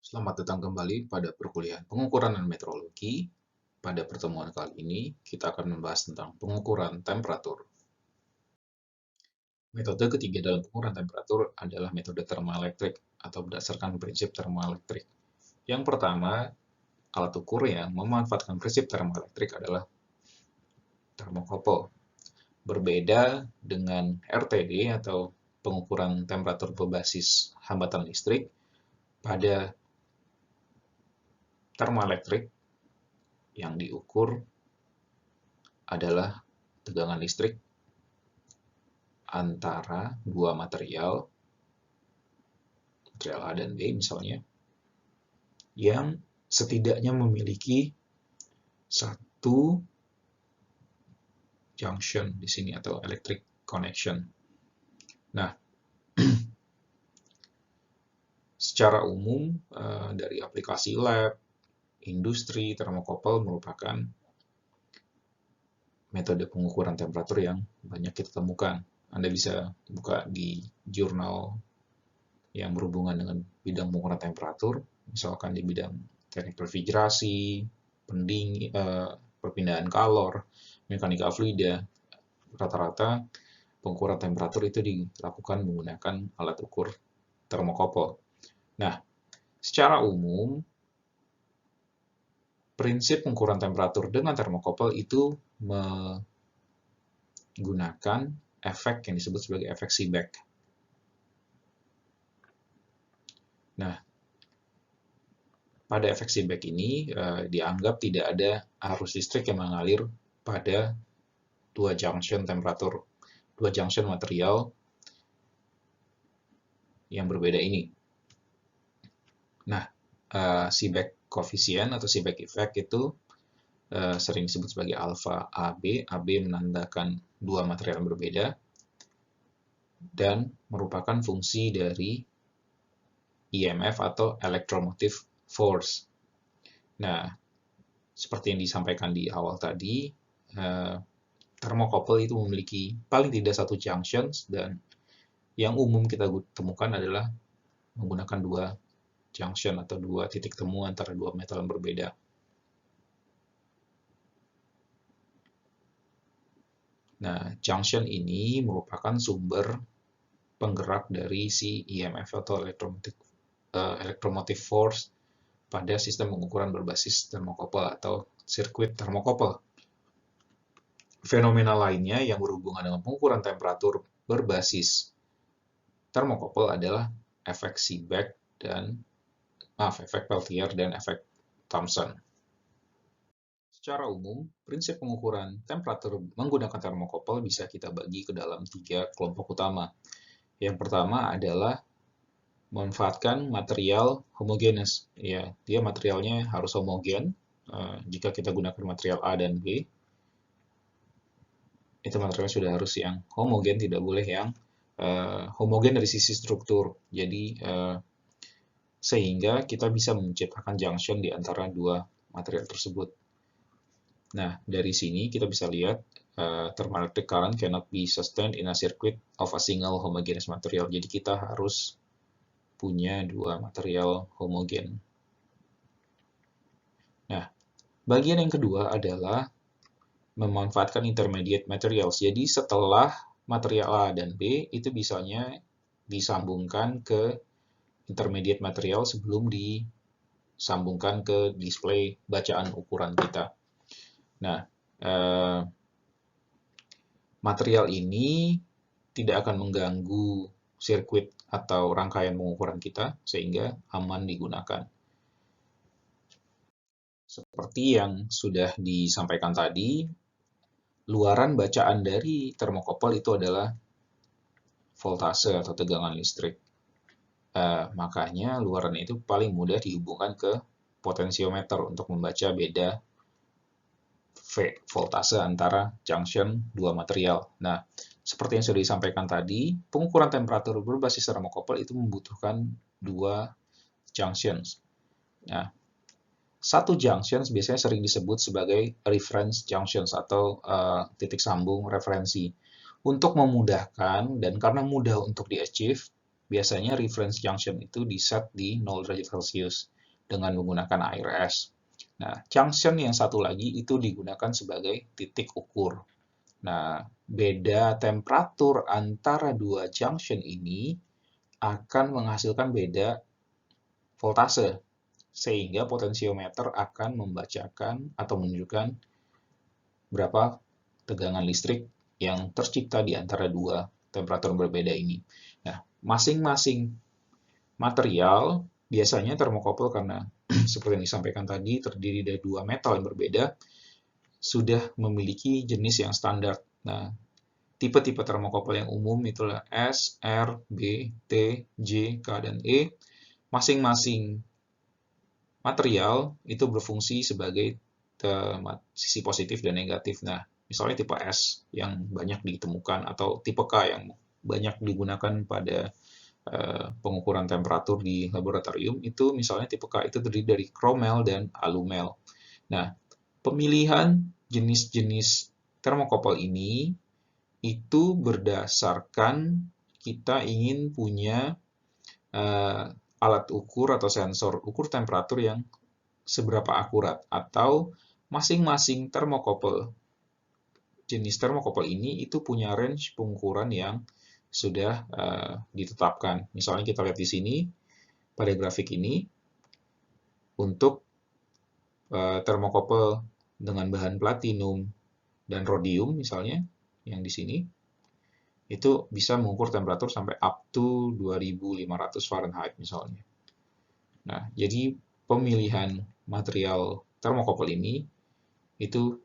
Selamat datang kembali pada perkuliahan pengukuran dan metrologi. Pada pertemuan kali ini, kita akan membahas tentang pengukuran temperatur. Metode ketiga dalam pengukuran temperatur adalah metode termoelektrik atau berdasarkan prinsip termoelektrik. Yang pertama, alat ukur yang memanfaatkan prinsip termoelektrik adalah termokouple. Berbeda dengan RTD atau pengukuran temperatur berbasis hambatan listrik, pada termoelektrik yang diukur adalah tegangan listrik antara dua material A dan B misalnya, yang setidaknya memiliki satu junction di sini atau electric connection. Nah, secara umum dari aplikasi lab, industri, termokouple merupakan metode pengukuran temperatur yang banyak kita temukan. Anda bisa buka di jurnal yang berhubungan dengan bidang pengukuran temperatur, misalkan di bidang teknik refrigerasi, perpindahan kalor, mekanika fluida. Rata-rata pengukuran temperatur itu dilakukan menggunakan alat ukur termokouple. Nah, secara umum, prinsip pengukuran temperatur dengan termokouple itu menggunakan efek yang disebut sebagai efek Seebeck. Nah, pada efek Seebeck ini dianggap tidak ada arus listrik yang mengalir pada dua junction material yang berbeda ini. Nah, Seebeck coefficient atau Seebeck effect itu sering disebut sebagai alpha AB. AB menandakan dua material yang berbeda dan merupakan fungsi dari EMF atau electromotive force. Nah, seperti yang disampaikan di awal tadi, termokouple itu memiliki paling tidak satu junction, dan yang umum kita temukan adalah menggunakan dua junction atau dua titik temu antara dua metal yang berbeda. Nah, junction ini merupakan sumber penggerak dari si EMF atau electromotive force pada sistem pengukuran berbasis termokouple atau sirkuit termokouple. Fenomena lainnya yang berhubungan dengan pengukuran temperatur berbasis termokouple adalah efek Seebeck efek Peltier dan efek Thomson. Secara umum, prinsip pengukuran temperatur menggunakan termokouple bisa kita bagi ke dalam 3 kelompok utama. Yang pertama adalah memanfaatkan material homogenes. Ya, dia materialnya harus homogen. Jika kita gunakan material A dan B, itu material sudah harus yang homogen, tidak boleh yang homogen dari sisi struktur. Jadi sehingga kita bisa menciptakan junction di antara dua material tersebut. Nah, dari sini kita bisa lihat thermoelectric current cannot be sustained in a circuit of a single homogeneous material. Jadi kita harus punya dua material homogen. Nah, bagian yang kedua adalah memanfaatkan intermediate materials. Jadi setelah material A dan B itu bisanya disambungkan ke intermediate material sebelum disambungkan ke display bacaan ukuran kita. Nah, material ini tidak akan mengganggu sirkuit atau rangkaian pengukuran kita sehingga aman digunakan. Seperti yang sudah disampaikan tadi, luaran bacaan dari termokouple itu adalah voltase atau tegangan listrik. Makanya luaran itu paling mudah dihubungkan ke potensiometer untuk membaca beda voltase antara junction dua material. Nah, seperti yang sudah disampaikan tadi, pengukuran temperatur berbasis termokouple itu membutuhkan dua junctions. Nah, satu junctions biasanya sering disebut sebagai reference junctions atau titik sambung referensi. Untuk memudahkan dan karena mudah untuk di-achieve, biasanya reference junction itu di-set di 0 derajat Celcius. dengan menggunakan air es. Nah, junction yang satu lagi itu digunakan sebagai titik ukur. Nah, beda temperatur antara dua junction ini akan menghasilkan beda voltase, sehingga potensiometer akan membacakan atau menunjukkan berapa tegangan listrik yang tercipta di antara dua temperatur berbeda ini. Nah, masing-masing material biasanya termokouple karena seperti yang disampaikan tadi terdiri dari dua metal yang berbeda, sudah memiliki jenis yang standar. Nah, tipe-tipe termokouple yang umum itulah S, R, B, T, J, K, dan E. Masing-masing material itu berfungsi sebagai sisi positif dan negatif. Nah, misalnya tipe S yang banyak ditemukan atau tipe K yang banyak digunakan pada pengukuran temperatur di laboratorium, itu misalnya tipe K itu terdiri dari chromel dan alumel. Nah, pemilihan jenis-jenis termokouple ini itu berdasarkan kita ingin punya alat ukur atau sensor ukur temperatur yang seberapa akurat, atau masing-masing termokouple jenis termokouple ini itu punya range pengukuran yang sudah ditetapkan. Misalnya kita lihat di sini pada grafik ini untuk termokouple dengan bahan platinum dan rhodium misalnya yang di sini itu bisa mengukur temperatur sampai up to 2500 Fahrenheit misalnya. Nah, jadi pemilihan material termokouple ini itu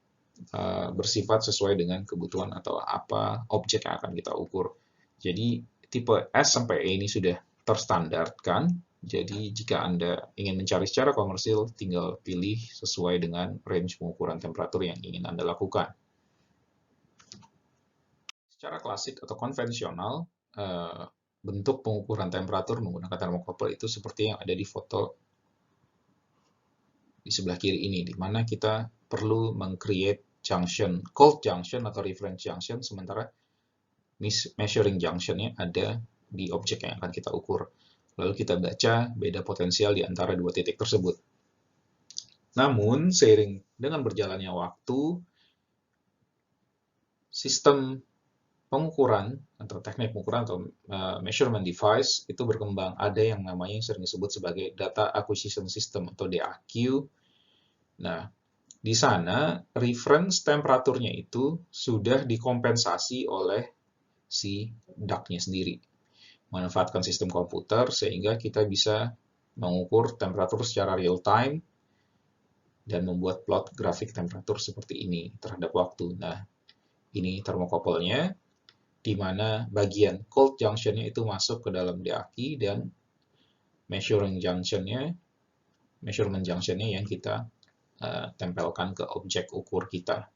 bersifat sesuai dengan kebutuhan atau apa objek yang akan kita ukur. Jadi tipe S sampai E ini sudah terstandarkan. Jadi jika Anda ingin mencari secara komersil, tinggal pilih sesuai dengan range pengukuran temperatur yang ingin Anda lakukan. Secara klasik atau konvensional, bentuk pengukuran temperatur menggunakan termokouple itu seperti yang ada di foto di sebelah kiri ini, di mana kita perlu meng-create junction, cold junction atau reference junction, sementara measuring junction-nya ada di objek yang akan kita ukur. Lalu kita baca beda potensial di antara dua titik tersebut. Namun, seiring dengan berjalannya waktu, sistem pengukuran atau teknik pengukuran atau measurement device itu berkembang. Ada yang namanya yang sering disebut sebagai data acquisition system atau DAQ. Nah, di sana reference temperaturnya itu sudah dikompensasi oleh si DAQ-nya sendiri. Memanfaatkan sistem komputer sehingga kita bisa mengukur temperatur secara real time dan membuat plot grafik temperatur seperti ini terhadap waktu. Nah, ini termokouple-nya, di mana bagian cold junction-nya itu masuk ke dalam DAQ dan measurement junction-nya yang kita tempelkan ke objek ukur kita.